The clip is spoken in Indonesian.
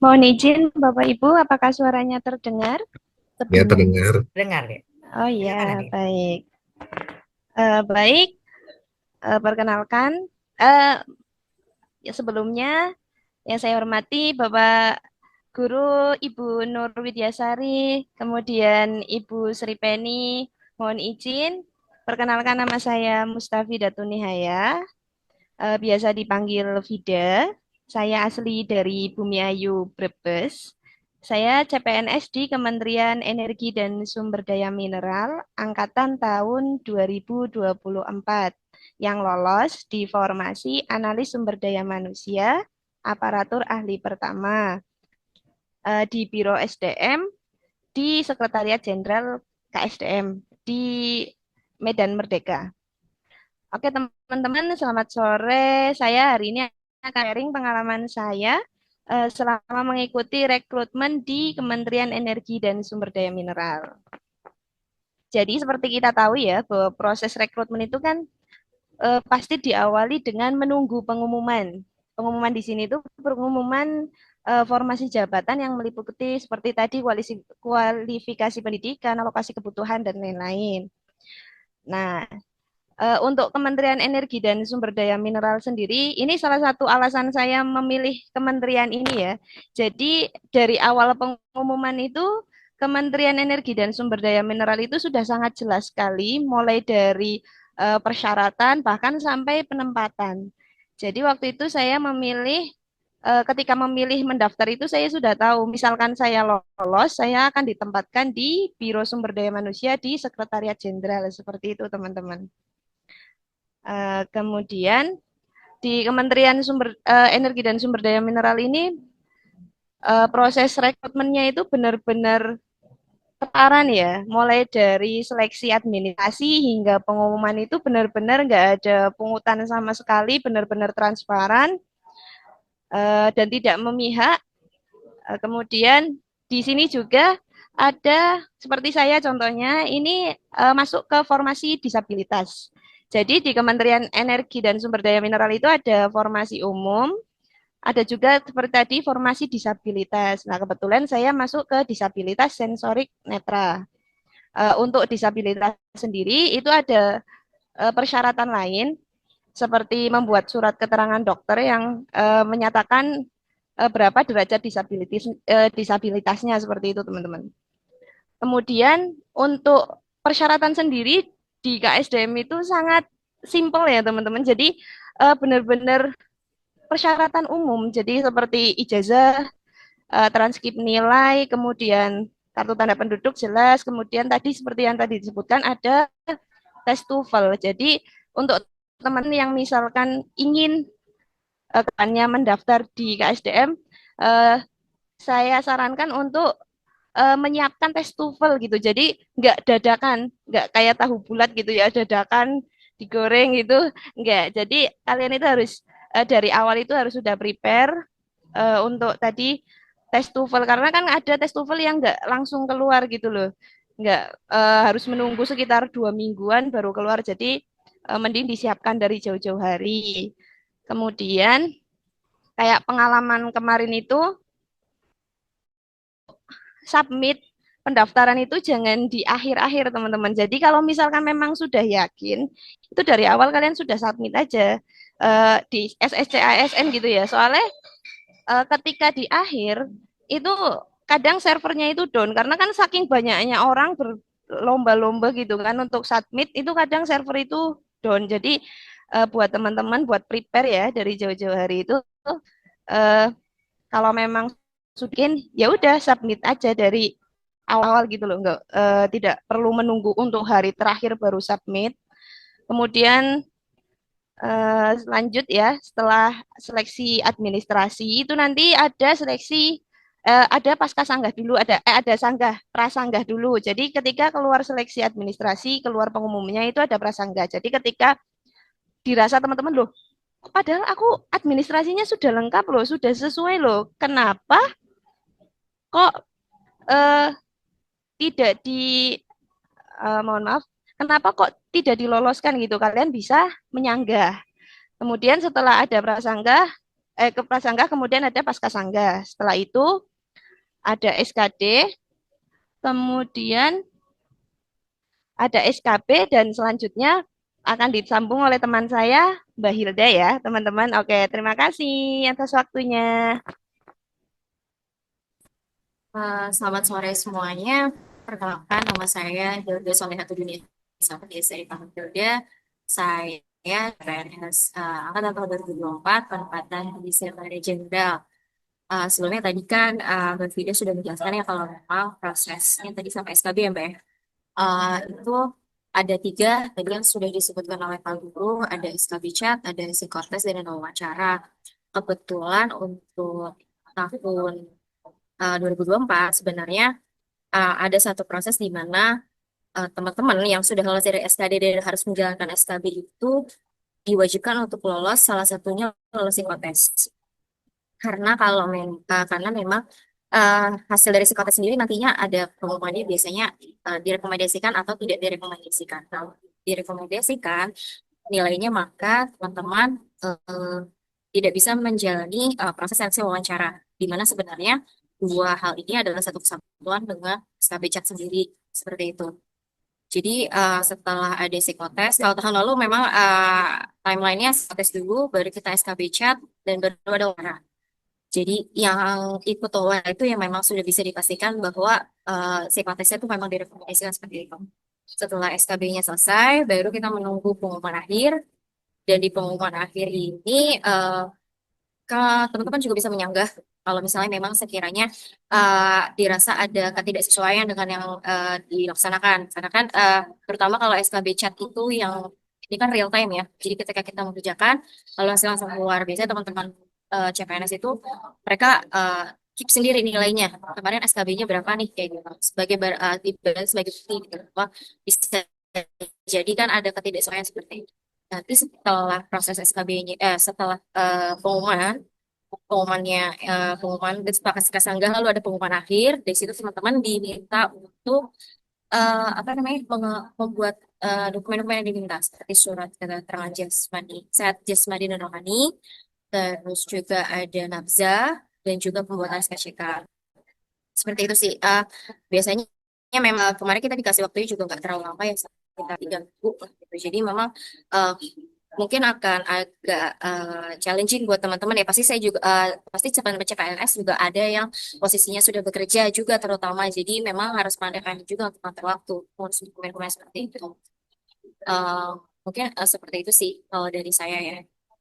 Mohon izin, Bapak Ibu, apakah suaranya terdengar? Ya, Sebelum. terdengar. Dengar deh. Oh Gimana ya, nih? baik. Baik, perkenalkan, eh, ya sebelumnya yang saya hormati Bapak Guru Ibu Nur Widyasari, kemudian Ibu Sri Penny, mohon izin. Perkenalkan nama saya Mustafi Datunihaya, biasa dipanggil Vida. Saya asli dari Bumiayu, Brebes. Saya CPNS di Kementerian Energi dan Sumber Daya Mineral angkatan tahun 2024 yang lolos di formasi analis sumber daya manusia aparatur ahli pertama di Biro SDM di Sekretariat Jenderal KSDM di Medan Merdeka. Oke, teman-teman, selamat sore. Saya hari ini akan sharing pengalaman saya selama mengikuti rekrutmen di Kementerian Energi dan Sumber Daya Mineral. Jadi, seperti kita tahu ya, bahwa proses rekrutmen itu kan pasti diawali dengan menunggu pengumuman. Pengumuman di sini itu pengumuman formasi jabatan yang meliputi seperti tadi kualifikasi pendidikan, alokasi kebutuhan, dan lain-lain. Nah, untuk Kementerian Energi dan Sumber Daya Mineral sendiri, ini salah satu alasan saya memilih kementerian ini ya. Jadi dari awal pengumuman itu, Kementerian Energi dan Sumber Daya Mineral itu sudah sangat jelas sekali, mulai dari persyaratan bahkan sampai penempatan. Jadi waktu itu saya memilih, ketika memilih mendaftar itu saya sudah tahu, misalkan saya lolos, saya akan ditempatkan di Biro Sumber Daya Manusia di Sekretariat Jenderal, seperti itu teman-teman. Kemudian di Kementerian Energi dan Sumber Daya Mineral ini proses rekrutmennya itu benar-benar keparan ya, mulai dari seleksi administrasi hingga pengumuman itu benar-benar nggak ada pungutan sama sekali, benar-benar transparan dan tidak memihak. Kemudian di sini juga ada seperti saya contohnya ini masuk ke formasi disabilitas. Jadi di Kementerian Energi dan Sumber Daya Mineral itu ada formasi umum, ada juga seperti tadi formasi disabilitas. Nah, kebetulan saya masuk ke disabilitas sensorik netra. Untuk disabilitas sendiri itu ada persyaratan lain seperti membuat surat keterangan dokter yang menyatakan berapa derajat disabilitasnya seperti itu, teman-teman. Kemudian untuk persyaratan sendiri di KSDM itu sangat simpel ya, teman-teman. Jadi benar-benar persyaratan umum. Jadi seperti ijazah, transkrip nilai, kemudian kartu tanda penduduk jelas, kemudian tadi seperti yang tadi disebutkan ada tes TOEFL. Jadi untuk teman yang misalkan ingin kedepannya mendaftar di KSDM, eh, saya sarankan untuk menyiapkan tes TOEFL gitu. Jadi nggak dadakan, nggak kayak tahu bulat gitu ya, dadakan digoreng gitu, nggak. Jadi kalian itu harus dari awal itu harus sudah prepare untuk tadi tes TOEFL karena kan ada tes TOEFL yang nggak langsung keluar gitu loh, nggak harus menunggu sekitar 2 mingguan baru keluar. Jadi mending disiapkan dari jauh-jauh hari. Kemudian kayak pengalaman kemarin itu submit pendaftaran itu jangan di akhir-akhir teman-teman. Jadi kalau misalkan memang sudah yakin, itu dari awal kalian sudah submit aja di SSCASN gitu ya. Soalnya ketika di akhir itu kadang servernya itu down karena kan saking banyaknya orang berlomba-lomba gitu kan untuk submit itu kadang server itu down. Jadi buat teman-teman buat prepare ya dari jauh-jauh hari itu eh, kalau memang sudah ya udah submit aja dari awal gitu loh, nggak tidak perlu menunggu untuk hari terakhir baru submit. Kemudian lanjut ya, setelah seleksi administrasi itu nanti ada seleksi ada pasca sanggah dulu, ada sanggah prasanggah dulu. Jadi ketika keluar seleksi administrasi, keluar pengumumnya itu ada prasanggah. Jadi ketika dirasa teman-teman loh, padahal aku administrasinya sudah lengkap loh, sudah sesuai loh. Kenapa kok eh, tidak di mohon maaf, kenapa kok tidak diloloskan gitu? Kalian bisa menyanggah. Kemudian setelah ada prasanggah, ke prasangga, kemudian ada pascasangga. Setelah itu ada SKD, kemudian ada SKB, dan selanjutnya akan disambung oleh teman saya, Mbak Hilda ya, teman-teman. Oke, terima kasih atas waktunya. Selamat sore semuanya. Perkenalkan, nama saya Hilda Solehatu Dunia Sama dari Paham Hilda. Saya PNS Angkatan tahun 2024, penempatan di Sekretariat Jenderal. Sebelumnya tadi kan Mbak Vida sudah menjelaskan ya kalau memang prosesnya tadi sampai SKB ya Mbak ya. Itu ada tiga tadi yang sudah disebutkan oleh Pak Guru, ada SKB Chat, ada psikotes, dan ada wawancara. Kebetulan untuk tahun 2024 sebenarnya ada satu proses di mana teman-teman yang sudah lolos dari SKD dan harus menjalankan SKB itu diwajibkan untuk lolos, salah satunya lolos psikotes. Karena memang hasil dari psikotes sendiri nantinya ada pengumumannya, biasanya direkomendasikan atau tidak direkomendasikan. Kalau direkomendasikan nilainya, maka teman-teman eh, tidak bisa menjalani proses seleksi wawancara, di mana sebenarnya dua hal ini adalah satu kesatuan dengan SKB Chat sendiri, seperti itu. Jadi setelah ada psikotes, kalau tahun lalu memang timelinenya psikotes dulu, baru kita SKB Chat, dan baru ada wawancara. Jadi yang ikut TOA itu yang memang sudah bisa dipastikan bahwa psikotesnya itu memang direkomendasikan seperti itu. Setelah SKB-nya selesai, baru kita menunggu pengumuman akhir. Dan di pengumuman akhir ini, teman-teman juga bisa menyanggah kalau misalnya memang sekiranya dirasa ada ketidaksesuaian dengan yang dilaksanakan. Karena kan terutama kalau SKB chat itu yang ini kan real time ya. Jadi ketika kita mengerjakan, kalau hasil langsung keluar, biasanya teman-teman CPNS itu mereka keep sendiri nilainya. Kemarin SKB-nya berapa nih kayak gitu. Sebagai bukti gitu. Bahwa bisa jadi kan ada ketidaksesuaian seperti itu. Nanti setelah proses SKB-nya, setelah pengumumannya pengumuman kesepakatan sanggah, lalu ada pengumuman akhir. Dari situ teman-teman diminta untuk apa namanya membuat dokumen-dokumen yang diminta seperti surat keterangan jasmani, sehat jasmani dan rohani, terus juga ada nafza, dan juga pembuatan SKCK. Seperti itu sih. Biasanya memang kemarin kita dikasih waktunya juga nggak terlalu lama ya, sekitar 3 minggu lah gitu. Jadi memang uh, mungkin akan agak challenging buat teman-teman ya. Pasti saya juga pasti CPNS juga ada yang posisinya sudah bekerja juga terutama. Jadi memang harus pandai-pandai juga untuk mengatur waktu, harus dokumen-dokumen seperti itu. Uh, Mungkin seperti itu sih kalau dari saya ya.